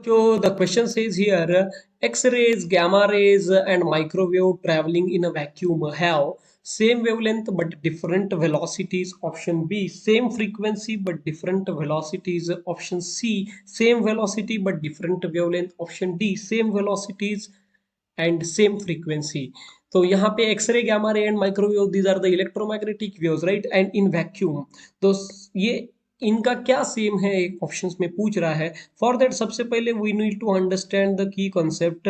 So the question says here, X-rays, gamma rays, and microwave traveling in a vacuum have same wavelength but different velocities. Option B, same frequency but different velocities. Option C, same velocity but different wavelength. Option D, same velocities and same frequency. तो यहाँ पे x ray gamma ray and microwave these are the electromagnetic waves right and in vacuum. तो ये इनका क्या same है एक options में पूछ रहा है. फॉर दैट सबसे पहले we need to understand the key concept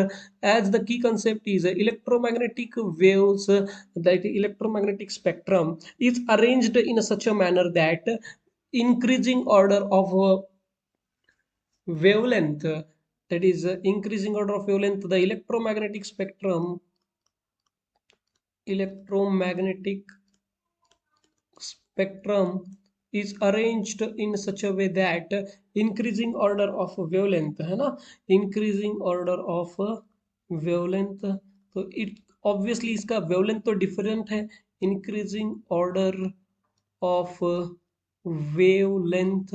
as the key concept is electromagnetic waves, that electromagnetic spectrum is arranged in such a manner that increasing order of wavelength, that is increasing order of wavelength, the electromagnetic spectrum is arranged in such a way that increasing order of wavelength है ना, increasing order of wavelength. तो it obviously इसका wavelength तो different है, increasing order of wavelength,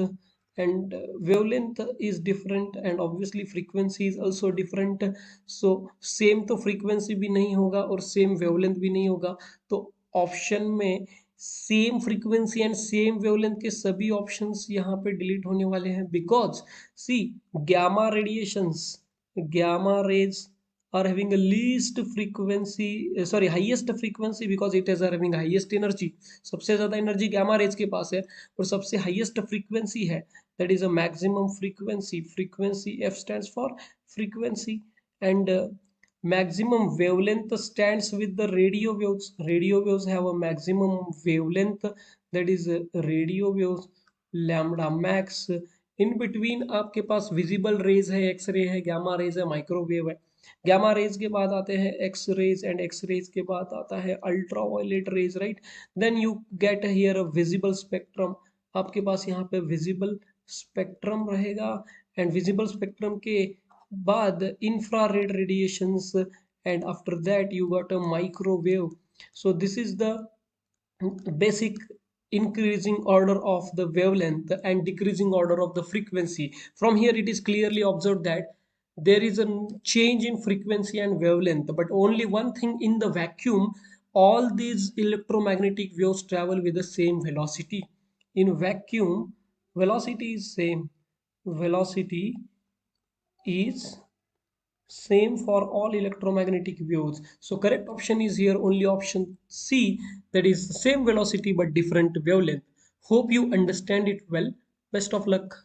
and wavelength is different and obviously frequency is also different. So same तो frequency भी नहीं होगा और same wavelength भी नहीं होगा. तो ऑप्शन में same frequency and same wavelength के सभी ऑप्शंस यहाँ पे डिलीट होने वाले हैं because see gamma radiations, gamma rays are having a least frequency, sorry highest frequency because it is having highest energy. सबसे ज़्यादा एनर्जी gamma rays के पास है और सबसे highest frequency है, that is a maximum frequency. Frequency F stands for frequency, and maximum wavelength stands with the radio waves. Radio waves have a maximum wavelength, that is radio waves lambda max. In between आपके पास visible rays है, X ray है, gamma rays है, microwave है. Gamma rays के बाद आते हैं X rays and X rays के बाद आता है ultra violet rays right. Then you get here a visible spectrum. आपके पास यहाँ पे विजिबल स्पेक्ट्रम रहेगा एंड विजिबल स्पेक्ट्रम के बाद infrared radiations, and after that you got a microwave. So this is the basic increasing order of the wavelength and decreasing order of the frequency. From here it is clearly observed that there is a change in frequency and wavelength, but only one thing, in the vacuum all these electromagnetic waves travel with the same velocity. In vacuum velocity is same, velocity is same for all electromagnetic waves. So correct option is here only option C, that is same velocity but different wavelength. Hope you understand it well. Best of luck.